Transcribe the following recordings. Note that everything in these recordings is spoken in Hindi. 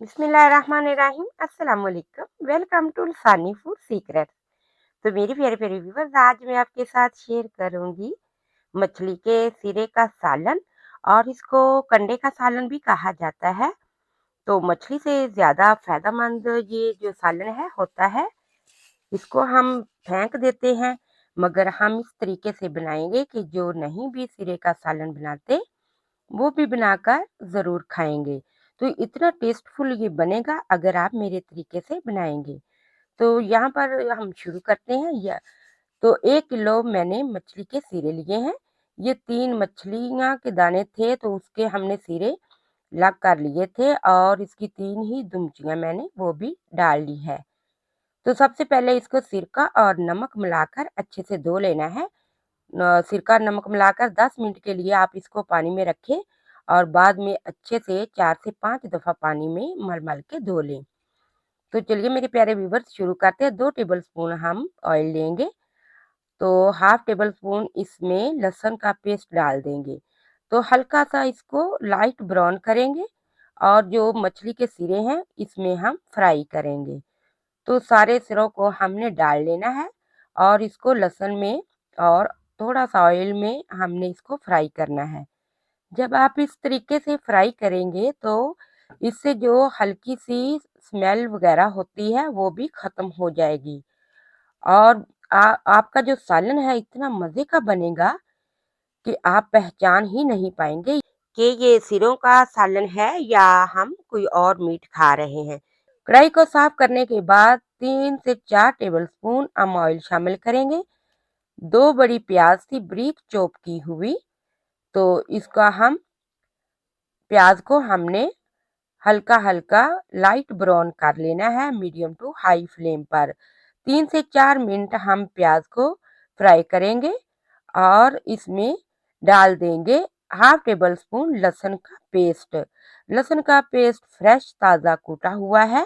बिस्मिल्लाहिर्रहमानिर्रहीम अस्सलाम वालेकुम। वेलकम टू सानी फूड सीक्रेट। तो मेरे प्यारे प्यारे व्यूवर्स, आज मैं आपके साथ शेयर करूंगी मछली के सिरे का सालन। और इसको कंडे का सालन भी कहा जाता है। तो मछली से ज्यादा फायदेमंद ये जो सालन है होता है। इसको हम फेंक देते हैं, मगर हम इस तरीके से बनाएंगे कि जो नहीं भी सिरे का सालन बनाते वो भी बनाकर ज़रूर खाएँगे। तो इतना टेस्टफुल ये बनेगा अगर आप मेरे तरीके से बनाएँगे। तो यहाँ पर हम शुरू करते हैं। या तो 1 किलो मैंने मछली के सिरे लिए हैं। ये 3 मछलियाँ के दाने थे तो उसके हमने सिरे अलग कर लिए थे, और इसकी 3 ही दुमचियाँ मैंने वो भी डाल ली है। तो सबसे पहले इसको सिरका और नमक मिलाकर अच्छे से धो लेना है। सिरका नमक मिलाकर 10 मिनट के लिए आप इसको पानी में रखें, और बाद में अच्छे से 4 से 5 दफ़ा पानी में मल-मल के धो लें। तो चलिए मेरे प्यारे व्यूवर्स, शुरू करते हैं। 2 टेबलस्पून हम ऑयल लेंगे, तो हाफ टेबल स्पून इसमें लहसुन का पेस्ट डाल देंगे। तो हल्का-सा इसको लाइट ब्राउन करेंगे, और जो मछली के सिरे हैं इसमें हम फ्राई करेंगे। तो सारे सिरों को हमने डाल लेना है, और इसको लहसुन में और थोड़ा-सा ऑयल में हमने इसको फ्राई करना है। जब आप इस तरीके से फ्राई करेंगे तो इससे जो हल्की-सी स्मेल वगैरह होती है वो भी ख़त्म हो जाएगी, और आपका जो सालन है इतना मज़े का बनेगा कि आप पहचान ही नहीं पाएँगे कि ये सिरों का सालन है या हम कोई और मीट खा रहे हैं। कढ़ाई को साफ करने के बाद 3 से 4 टेबलस्पून हम ऑयल शामिल करेंगे। 2 बड़ी प्याज थी बारीक चॉप की हुई, तो इसका हम प्याज को हमने हल्का-हल्का लाइट ब्राउन कर लेना है मीडियम टू हाई फ्लेम पर। 3 से 4 मिनट हम प्याज को फ्राई करेंगे, और इसमें डाल देंगे हाफ टेबल स्पून लहसुन का पेस्ट। लहसुन का पेस्ट फ्रेश ताज़ा कूटा हुआ है।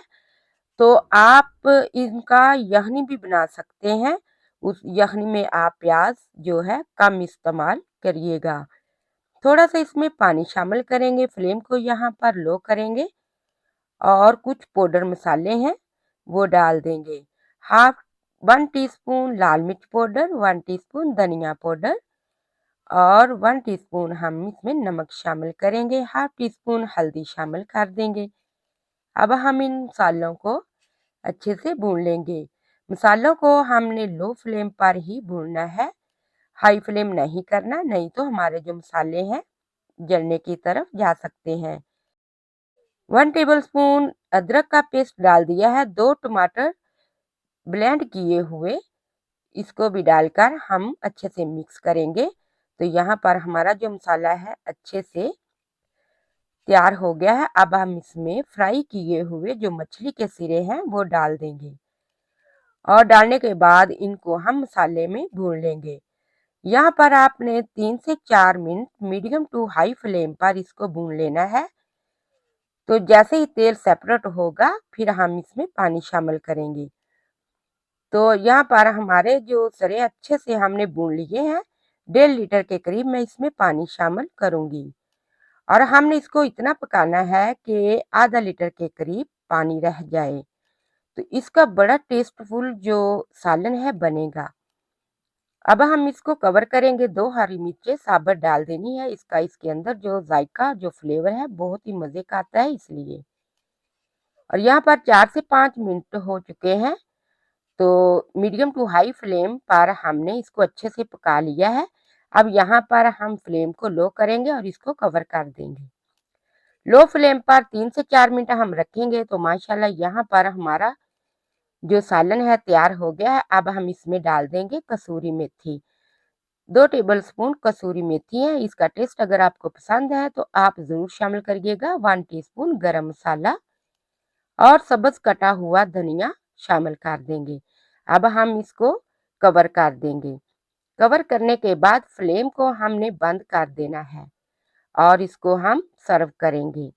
तो आप इनका यखनी भी बना सकते हैं। उस यखनी में आप प्याज जो है कम इस्तेमाल करिएगा। थोड़ा सा इसमें पानी शामिल करेंगे, फ्लेम को यहाँ पर लो करेंगे, और कुछ पाउडर मसाले हैं वो डाल देंगे। हाफ 1 टीस्पून लाल मिर्च पाउडर, 1 टीस्पून धनिया पाउडर, और 1 टीस्पून हम इसमें नमक शामिल करेंगे। हाफ टी स्पून हल्दी शामिल कर देंगे। अब हम इन मसालों को अच्छे से भून लेंगे। मसालों को हमने लो फ्लेम पर ही भूनना है, हाई फ्लेम नहीं करना, नहीं तो हमारे जो मसाले हैं जलने की तरफ जा सकते हैं। 1 टेबलस्पून अदरक का पेस्ट डाल दिया है। 2 टमाटर ब्लेंड किए हुए, इसको भी डालकर हम अच्छे से मिक्स करेंगे। तो यहाँ पर हमारा जो मसाला है अच्छे से तैयार हो गया है। अब हम इसमें फ्राई किए हुए जो मछली के सिरे हैं वो डाल देंगे, और डालने के बाद इनको हम मसाले में भून लेंगे। यहाँ पर आपने 3 से 4 minute medium to high flame पर इसको भून लेना है। तो जैसे ही तेल सेपरेट होगा फिर हम इसमें पानी शामिल करेंगे। तो यहाँ पर हमारे जो सरे अच्छे से हमने भून लिए हैं, 1.5 लीटर के करीब मैं इसमें पानी शामिल करूंगी, और हमने इसको इतना पकाना है कि आधा लीटर के करीब पानी रह जाए। तो इसका बड़ा टेस्टफुल जो सालन है बनेगा। अब हम इसको कवर करेंगे। 2 हरी मिर्चें साबुत डाल देनी है। इसका इसके अंदर जो जायका जो फ्लेवर है बहुत ही मज़े का आता है इसलिए। और यहाँ पर 4 से 5 मिनट हो चुके हैं। तो मीडियम टू हाई फ्लेम पर हमने इसको अच्छे से पका लिया है। अब यहाँ पर हम फ्लेम को लो करेंगे और इसको कवर कर देंगे। लो फ्लेम पर 3 से 4 मिनट हम रखेंगे तो माशाल्लाह यहाँ पर हमारा जो सालन है तैयार हो गया है। अब हम इसमें डाल देंगे कसूरी मेथी। 2 टेबलस्पून कसूरी मेथी है। इसका टेस्ट अगर आपको पसंद है तो आप ज़रूर शामिल करिएगा। 1 टीस्पून गरम मसाला और सब्ज़ कटा हुआ धनिया शामिल कर देंगे। अब हम इसको कवर कर देंगे। कवर करने के बाद फ्लेम को हमने बंद कर देना है, और इसको हम सर्व करेंगे।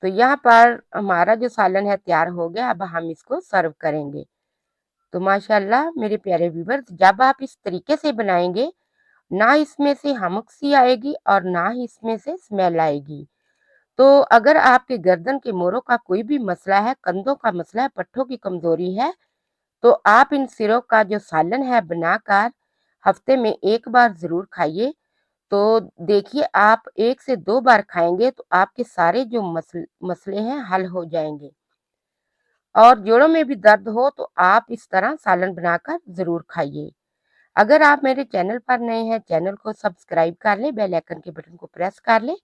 तो यहाँ पर हमारा जो सालन है तैयार हो गया। अब हम इसको सर्व करेंगे। तो माशाल्लाह मेरे प्यारे व्यूवर्स, जब आप इस तरीके से बनाएंगे ना इसमें से हमक सी आएगी और ना ही इसमें से स्मेल आएगी। तो अगर आपके गर्दन के मोरों का कोई भी मसला है, कंधों का मसला है, पट्ठों की कमजोरी है, तो आप इन सिरों का जो सालन है बनाकर हफ्ते में 1 बार ज़रूर खाइए। तो देखिए आप 1 से 2 बार खाएँगे तो आपके सारे जो मसले हैं हल हो जाएँगे। और जोड़ों में भी दर्द हो तो आप इस तरह सालन बनाकर ज़रूर खाइए। अगर आप मेरे चैनल पर नए हैं, चैनल को सब्सक्राइब कर लें, बेल आइकन के बटन को प्रेस कर लें,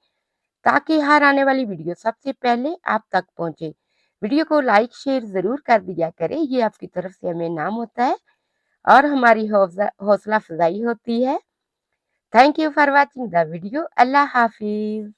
ताकि हर आने वाली वीडियो सबसे पहले आप तक पहुंचे। वीडियो को लाइक शेयर ज़रूर कर दिया करें, ये आपकी तरफ से हमें इनाम होता है और हमारी हौसला अफजाई होती है। Thank you for watching the video. अल्लाह हाफिज़।